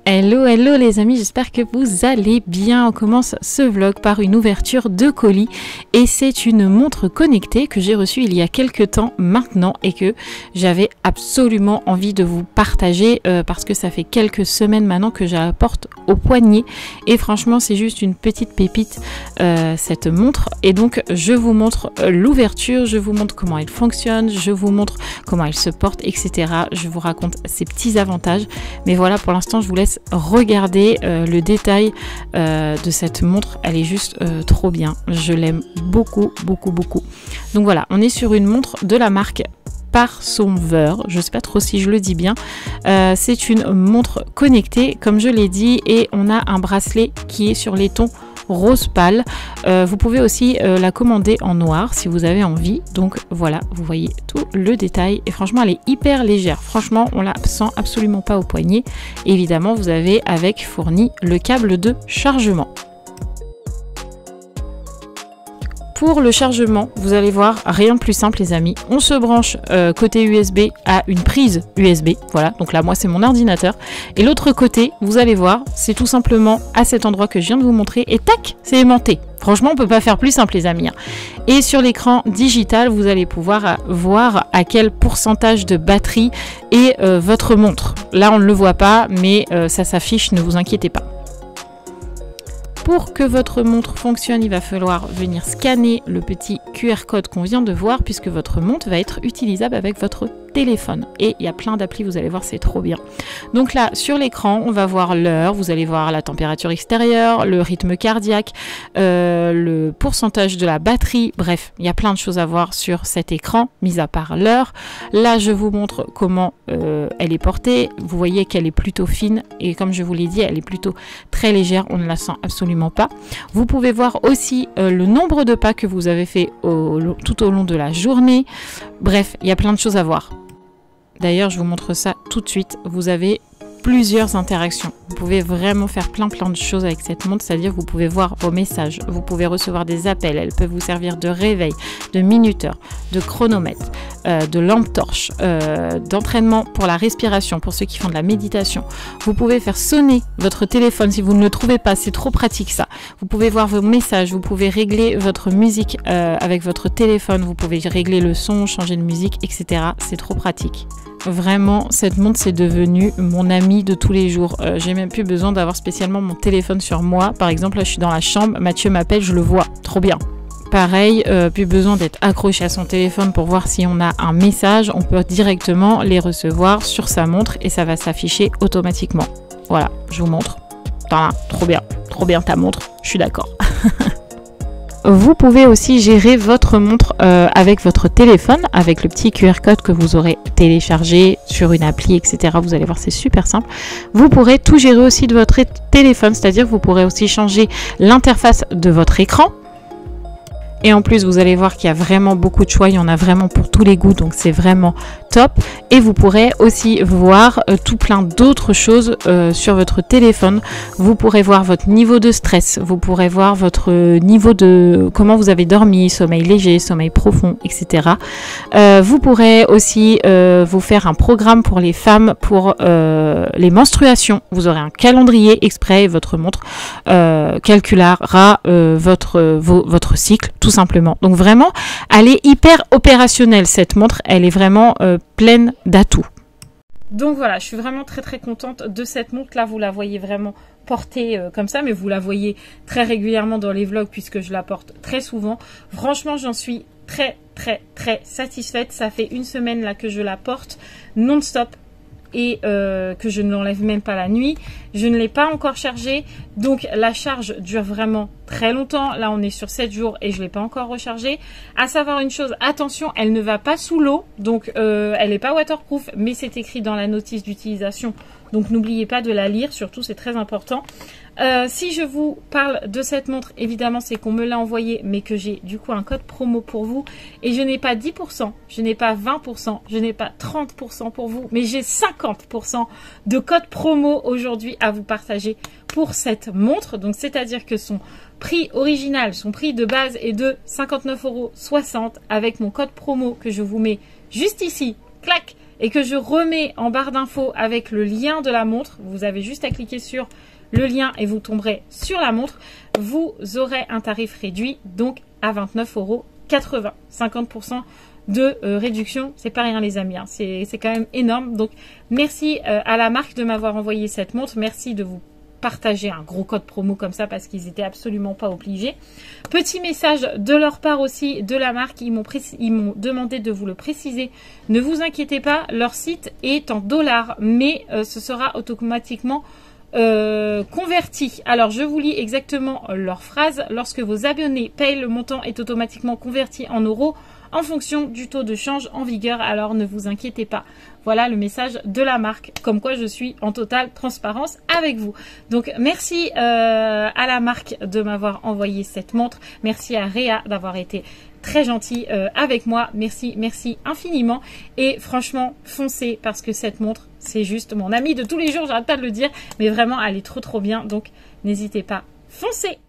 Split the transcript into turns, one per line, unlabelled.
Hello, hello les amis, j'espère que vous allez bien. On commence ce vlog par une ouverture de colis et c'est une montre connectée que j'ai reçue il y a quelques temps maintenant et que j'avais absolument envie de vous partager parce que ça fait quelques semaines maintenant que je la porte au poignet et franchement c'est juste une petite pépite cette montre. Et donc je vous montre l'ouverture, je vous montre comment elle fonctionne, je vous montre comment elle se porte, etc. Je vous raconte ses petits avantages, mais voilà, pour l'instant je vous laisse regarder le détail de cette montre. Elle est juste trop bien, je l'aime beaucoup. Donc voilà, on est sur une montre de la marque Parsover, je sais pas trop si je le dis bien. C'est une montre connectée comme je l'ai dit et on a un bracelet qui est sur les tons rose pâle. Vous pouvez aussi la commander en noir si vous avez envie. Donc voilà, vous voyez tout le détail et franchement elle est hyper légère. Franchement on la sent absolument pas au poignet. Évidemment vous avez avec fourni le câble de chargement. Pour le chargement, vous allez voir, rien de plus simple les amis. On se branche côté USB à une prise USB. Voilà, donc là moi c'est mon ordinateur. Et l'autre côté, vous allez voir, c'est tout simplement à cet endroit que je viens de vous montrer. Et tac, c'est aimanté. Franchement, on peut pas faire plus simple les amis. Et sur l'écran digital, vous allez pouvoir voir à quel pourcentage de batterie est votre montre. Là on ne le voit pas, mais ça s'affiche, ne vous inquiétez pas. Pour que votre montre fonctionne, il va falloir venir scanner le petit QR code qu'on vient de voir puisque votre montre va être utilisable avec votre téléphone. Et il y a plein d'applis, vous allez voir, c'est trop bien. Donc là, sur l'écran, on va voir l'heure, vous allez voir la température extérieure, le rythme cardiaque, le pourcentage de la batterie. Bref, il y a plein de choses à voir sur cet écran, mis à part l'heure. Là, je vous montre comment elle est portée. Vous voyez qu'elle est plutôt fine et comme je vous l'ai dit, elle est plutôt très légère. On ne la sent absolument pas. Vous pouvez voir aussi le nombre de pas que vous avez fait tout au long de la journée. Bref, il y a plein de choses à voir. D'ailleurs, je vous montre ça tout de suite. Vous avez plusieurs interactions. Vous pouvez vraiment faire plein de choses avec cette montre, c'est-à-dire vous pouvez voir vos messages, vous pouvez recevoir des appels, elle peut vous servir de réveil, de minuteur, de chronomètre, de lampe torche, d'entraînement pour la respiration, pour ceux qui font de la méditation. Vous pouvez faire sonner votre téléphone si vous ne le trouvez pas, c'est trop pratique ça. Vous pouvez voir vos messages, vous pouvez régler votre musique avec votre téléphone, vous pouvez régler le son, changer de musique, etc. C'est trop pratique. Vraiment, cette montre c'est devenu mon ami de tous les jours. J'ai même plus besoin d'avoir spécialement mon téléphone sur moi. Par exemple, là je suis dans la chambre, Mathieu m'appelle, je le vois, trop bien. Pareil, plus besoin d'être accroché à son téléphone pour voir si on a un message. On peut directement les recevoir sur sa montre et ça va s'afficher automatiquement. Voilà, je vous montre. Trop bien ta montre, je suis d'accord. Vous pouvez aussi gérer votre montre avec votre téléphone, avec le petit QR code que vous aurez téléchargé sur une appli, etc. Vous allez voir, c'est super simple. Vous pourrez tout gérer aussi de votre téléphone, c'est-à-dire vous pourrez aussi changer l'interface de votre écran. Et en plus, vous allez voir qu'il y a vraiment beaucoup de choix. Il y en a vraiment pour tous les goûts. Donc, c'est vraiment top. Et vous pourrez aussi voir tout plein d'autres choses sur votre téléphone. Vous pourrez voir votre niveau de stress. Vous pourrez voir votre niveau de comment vous avez dormi, sommeil léger, sommeil profond, etc. Vous pourrez aussi vous faire un programme pour les femmes pour les menstruations. Vous aurez un calendrier exprès et votre montre calculera votre cycle, tout simplement. Donc vraiment, elle est hyper opérationnelle cette montre, elle est vraiment pleine d'atouts. Donc voilà, je suis vraiment très contente de cette montre. Là, vous la voyez vraiment portée comme ça, mais vous la voyez très régulièrement dans les vlogs puisque je la porte très souvent. Franchement, j'en suis très satisfaite. Ça fait une semaine là que je la porte non-stop et que je ne l'enlève même pas la nuit. Je ne l'ai pas encore chargée, donc la charge dure vraiment très longtemps. Là, on est sur 7 jours et je ne l'ai pas encore rechargée. À savoir une chose, attention, elle ne va pas sous l'eau, donc elle n'est pas waterproof, mais c'est écrit dans la notice d'utilisation. Donc n'oubliez pas de la lire, surtout c'est très important. Si je vous parle de cette montre, évidemment c'est qu'on me l'a envoyé, mais que j'ai du coup un code promo pour vous. Et je n'ai pas 10%, je n'ai pas 20%, je n'ai pas 30% pour vous, mais j'ai 50% de code promo aujourd'hui à vous partager pour cette montre. Donc c'est-à-dire que son prix original, son prix de base est de 59,60 € avec mon code promo que je vous mets juste ici, clac, et que je remets en barre d'infos avec le lien de la montre, vous avez juste à cliquer sur le lien et vous tomberez sur la montre, vous aurez un tarif réduit, donc à 29,80 €. 50% de réduction, c'est pas rien les amis, hein. C'est quand même énorme. Donc merci à la marque de m'avoir envoyé cette montre, merci de vous partager un gros code promo comme ça parce qu'ils étaient absolument pas obligés. Petit message de leur part aussi, de la marque, ils m'ont demandé de vous le préciser. Ne vous inquiétez pas, leur site est en dollars, mais ce sera automatiquement converti. Alors je vous lis exactement leur phrase. Lorsque vos abonnés payent, le montant est automatiquement converti en euros en fonction du taux de change en vigueur, alors ne vous inquiétez pas. Voilà le message de la marque, comme quoi je suis en totale transparence avec vous. Donc merci à la marque de m'avoir envoyé cette montre, merci à Réa d'avoir été très gentil avec moi, merci infiniment, et franchement foncez parce que cette montre c'est juste mon amie de tous les jours, j'arrête pas de le dire, mais vraiment elle est trop bien, donc n'hésitez pas, foncez.